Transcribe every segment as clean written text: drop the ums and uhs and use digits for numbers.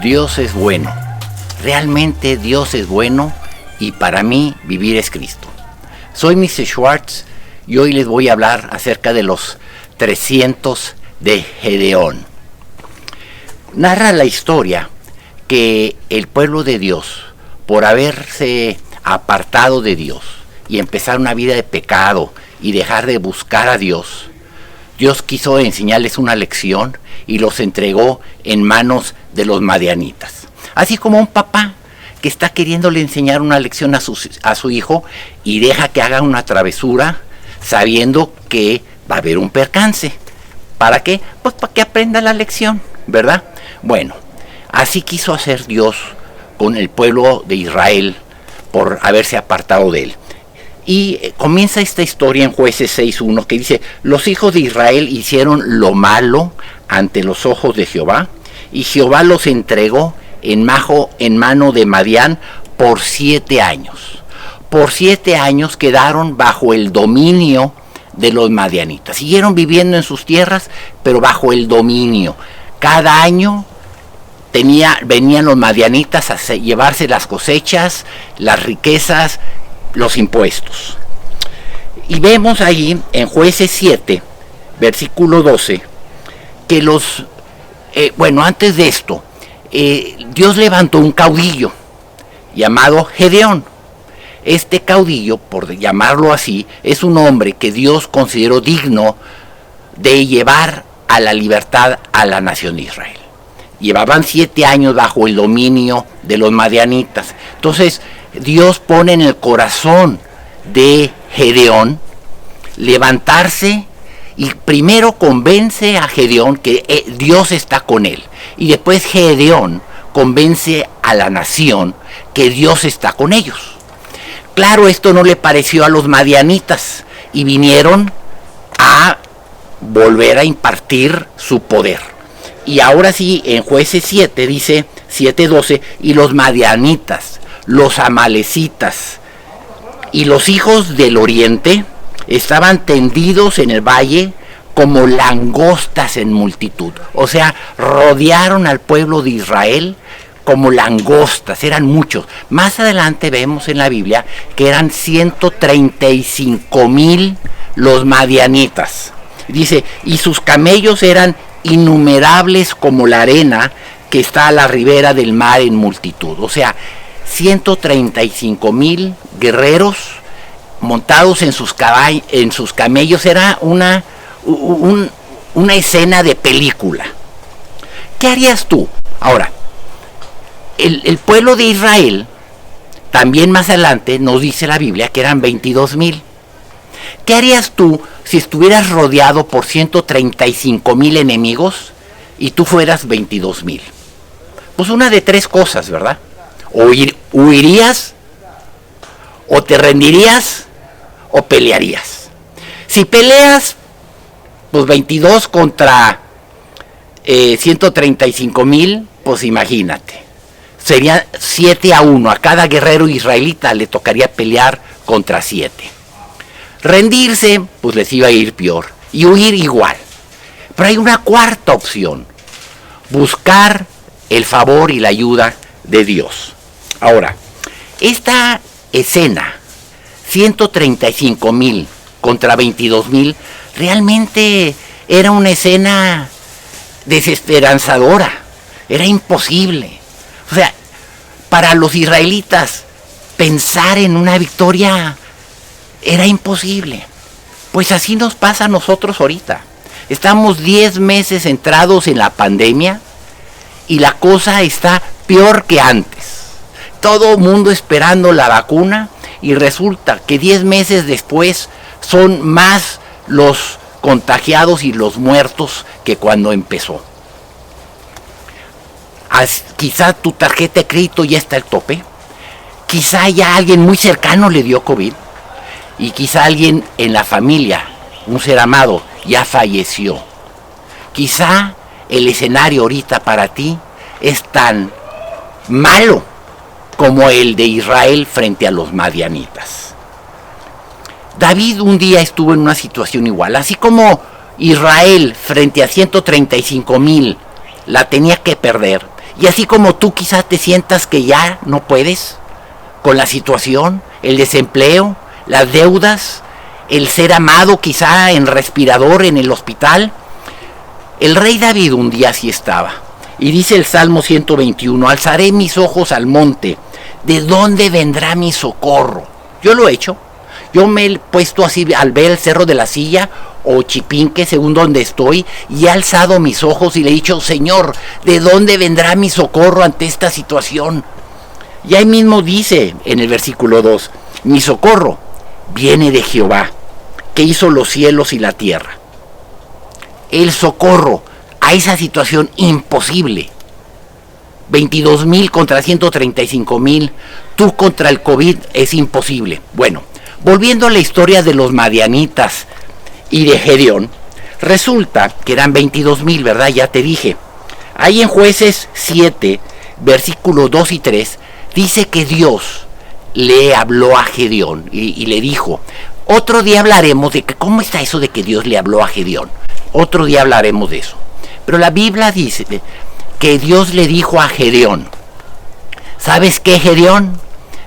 Dios es bueno. Realmente Dios es bueno y para mí vivir es Cristo. Soy Mr. Schwartz y hoy les voy a hablar acerca de los 300 de Gedeón. Narra la historia que el pueblo de Dios, por haberse apartado de Dios y empezar una vida de pecado y dejar de buscar a Dios, Dios quiso enseñarles una lección y los entregó en manos de los madianitas. Así como un papá que está queriéndole enseñar una lección a su hijo y deja que haga una travesura sabiendo que va a haber un percance. ¿Para qué? Pues para que aprenda la lección, ¿verdad? Bueno, así quiso hacer Dios con el pueblo de Israel por haberse apartado de él. Y comienza esta historia en Jueces 6:1 que dice: los hijos de Israel hicieron lo malo ante los ojos de Jehová, y Jehová los entregó en mano de Madián por 7 años. Por 7 años quedaron bajo el dominio de los madianitas. Siguieron viviendo en sus tierras, pero bajo el dominio. Cada año venían los madianitas a llevarse las cosechas, las riquezas, los impuestos. Y vemos ahí en Jueces 7, versículo 12, que antes de esto, Dios levantó un caudillo llamado Gedeón. Este caudillo, por llamarlo así, es un hombre que Dios consideró digno de llevar a la libertad a la nación de Israel. Llevaban 7 años bajo el dominio de los madianitas. Entonces, Dios pone en el corazón de Gedeón levantarse y primero convence a Gedeón que Dios está con él. Y después Gedeón convence a la nación que Dios está con ellos. Claro, esto no le pareció a los madianitas y vinieron a volver a impartir su poder. Y ahora sí, en Jueces 7 dice 7:12, y los madianitas, los amalecitas y los hijos del oriente estaban tendidos en el valle como langostas en multitud. O sea, rodearon al pueblo de Israel como langostas, eran muchos. Más adelante vemos en la Biblia que eran 135,000 los madianitas. Dice, y sus camellos eran innumerables como la arena que está a la ribera del mar en multitud. O sea, 135,000 guerreros montados en sus camellos. Era una escena de película. ¿Qué harías tú? Ahora, el pueblo de Israel, también más adelante nos dice la Biblia que eran 22,000. ¿Qué harías tú si estuvieras rodeado por 135,000 enemigos y tú fueras 22,000? Pues una de 3 cosas, ¿verdad? O huirías, o te rendirías, o pelearías. Si peleas, pues 22 contra 135,000, pues imagínate. Sería 7-1. A cada guerrero israelita le tocaría pelear contra 7. Rendirse, pues les iba a ir peor. Y huir igual. Pero hay una cuarta opción: buscar el favor y la ayuda de Dios. Ahora, esta escena, 135,000 contra 22,000, realmente era una escena desesperanzadora. Era imposible. O sea, para los israelitas, pensar en una victoria era imposible. Pues así nos pasa a nosotros ahorita. Estamos 10 meses entrados en la pandemia y la cosa está peor que antes. Todo mundo esperando la vacuna y resulta que 10 meses después son más los contagiados y los muertos que cuando empezó. Quizá tu tarjeta de crédito ya está al tope. Quizá ya alguien muy cercano le dio COVID. Y quizá alguien en la familia, un ser amado, ya falleció. Quizá el escenario ahorita para ti es tan malo como el de Israel frente a los madianitas. David un día estuvo en una situación igual, así como Israel frente a 135,000 la tenía que perder. Y así como tú quizás te sientas que ya no puedes con la situación, el desempleo, las deudas, el ser amado quizá en respirador en el hospital. El rey David un día así estaba. Y dice el Salmo 121, alzaré mis ojos al monte, ¿de dónde vendrá mi socorro? Yo lo he hecho. Yo me he puesto así al ver el Cerro de la Silla o Chipinque, según donde estoy, y he alzado mis ojos y le he dicho, Señor, ¿de dónde vendrá mi socorro ante esta situación? Y ahí mismo dice en el versículo 2, mi socorro viene de Jehová, que hizo los cielos y la tierra. El socorro a esa situación imposible. 22,000 contra 135,000, tú contra el COVID es imposible. Bueno, volviendo a la historia de los madianitas y de Gedeón, resulta que eran 22,000, ¿verdad? Ya te dije. Ahí en Jueces 7, versículos 2 y 3, dice que Dios le habló a Gedeón y le dijo, otro día hablaremos de que cómo está eso de que Dios le habló a Gedeón. Otro día hablaremos de eso. Pero la Biblia dice que Dios le dijo a Gedeón, ¿sabes qué, Gedeón?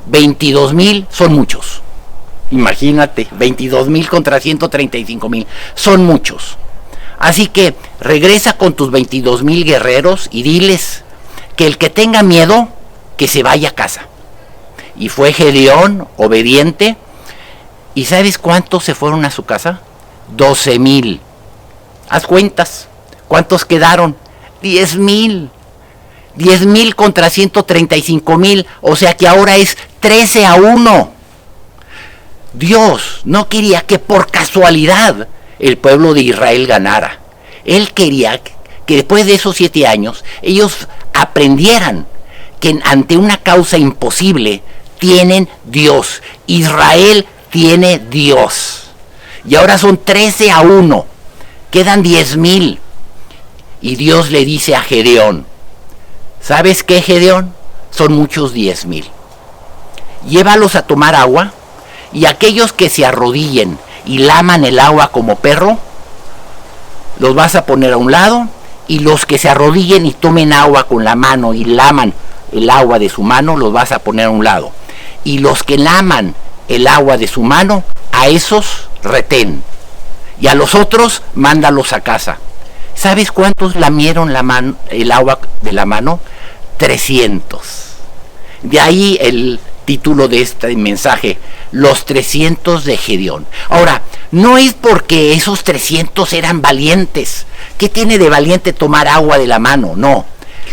22,000 son muchos. Imagínate, 22,000 contra 135,000 son muchos. Así que regresa con tus 22,000 guerreros y diles que el que tenga miedo, que se vaya a casa. Y fue Gedeón obediente. ¿Y sabes cuántos se fueron a su casa? 12,000. Haz cuentas. ¿Cuántos quedaron? 10,000. 10,000 contra 135,000. O sea que ahora es 13-1. Dios no quería que por casualidad el pueblo de Israel ganara. Él quería que después de esos 7 años ellos aprendieran que ante una causa imposible tienen Dios. Israel tiene Dios. Y ahora son 13-1. Quedan 10,000. Y Dios le dice a Gedeón, ¿sabes qué, Gedeón? Son muchos 10,000. Llévalos a tomar agua, y aquellos que se arrodillen y laman el agua como perro, los vas a poner a un lado, y los que se arrodillen y tomen agua con la mano y laman el agua de su mano, los vas a poner a un lado. Y los que laman el agua de su mano, a esos retén. Y a los otros, mándalos a casa. ¿Sabes cuántos lamieron el agua de la mano? 300. De ahí el título de este mensaje, los 300 de Gedeón. Ahora, no es porque esos 300 eran valientes. ¿Qué tiene de valiente tomar agua de la mano? No.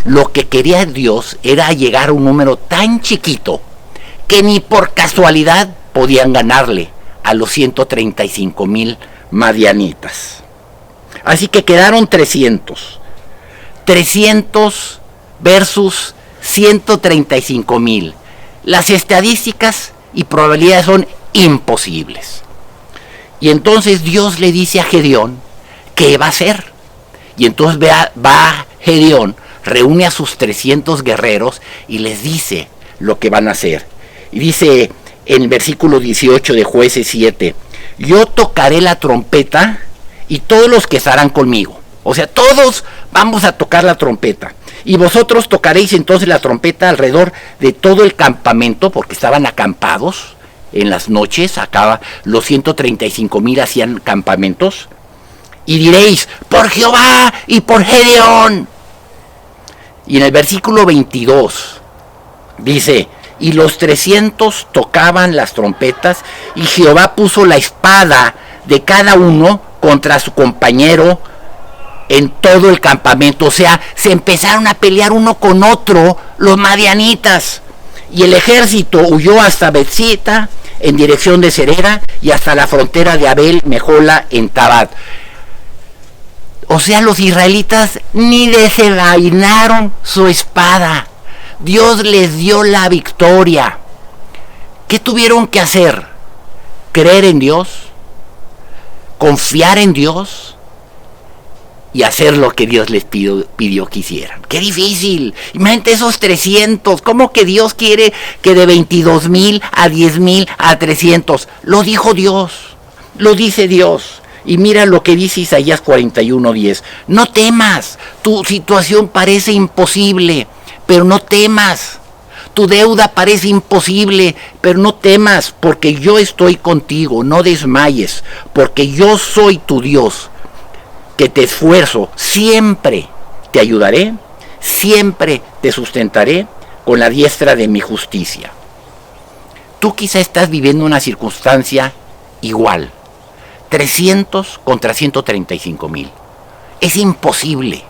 Lo que quería Dios era llegar a un número tan chiquito que ni por casualidad podían ganarle a los 135,000 madianitas. Así que quedaron 300. 300 versus 135,000. Las estadísticas y probabilidades son imposibles. Y entonces Dios le dice a Gedeón qué va a hacer. Y entonces va Gedeón, reúne a sus 300 guerreros y les dice lo que van a hacer. Y dice en el versículo 18 de Jueces 7, yo tocaré la trompeta y todos los que estarán conmigo. O sea, todos vamos a tocar la trompeta. Y vosotros tocaréis entonces la trompeta alrededor de todo el campamento, porque estaban acampados en las noches. Acá los 135,000 hacían campamentos. Y diréis, por Jehová y por Gedeón. Y en el versículo 22 dice, y los 300 tocaban las trompetas, y Jehová puso la espada de cada uno contra su compañero en todo el campamento. O sea, se empezaron a pelear uno con otro los madianitas. Y el ejército huyó hasta Betzita en dirección de Serera y hasta la frontera de Abel Mejola en Tabat. O sea, los israelitas ni desenvainaron su espada. Dios les dio la victoria. ¿Qué tuvieron que hacer? Creer en Dios, confiar en Dios y hacer lo que Dios les pidió que hicieran. ¡Qué difícil! Imagínate esos 300. ¿Cómo que Dios quiere que de 22,000 a 10,000 a 300? Lo dijo Dios. Lo dice Dios. Y mira lo que dice Isaías 41:10. No temas, tu situación parece imposible, pero no temas. Tu deuda parece imposible, pero no temas, porque yo estoy contigo. No desmayes, porque yo soy tu Dios, que te esfuerzo. Siempre te ayudaré, siempre te sustentaré con la diestra de mi justicia. Tú quizá estás viviendo una circunstancia igual. 300 contra 135,000. Es imposible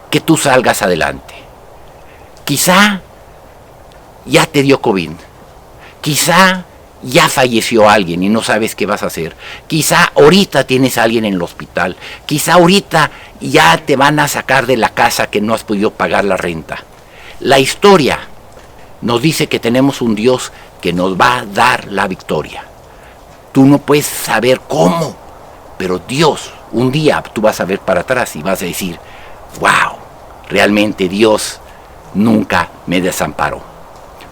que tú salgas adelante. Quizá ya te dio COVID. Quizá ya falleció alguien y no sabes qué vas a hacer. Quizá ahorita tienes a alguien en el hospital. Quizá ahorita ya te van a sacar de la casa que no has podido pagar la renta. La historia nos dice que tenemos un Dios que nos va a dar la victoria. Tú no puedes saber cómo, pero Dios, un día tú vas a ver para atrás y vas a decir, wow, realmente Dios nunca me desamparó.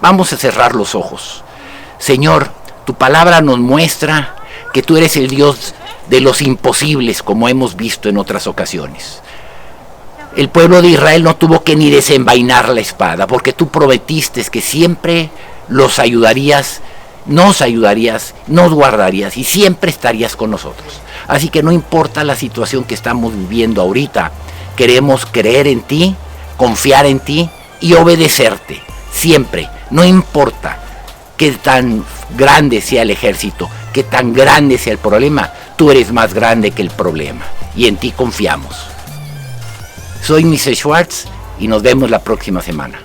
Vamos a cerrar los ojos. Señor, tu palabra nos muestra que tú eres el Dios de los imposibles, como hemos visto en otras ocasiones. El pueblo de Israel no tuvo que ni desenvainar la espada, porque tú prometiste que siempre los ayudarías, nos guardarías y siempre estarías con nosotros. Así que no importa la situación que estamos viviendo ahorita, queremos creer en ti, confiar en ti y obedecerte siempre. No importa qué tan grande sea el ejército, qué tan grande sea el problema, tú eres más grande que el problema y en ti confiamos. Soy Mr. Schwartz y nos vemos la próxima semana.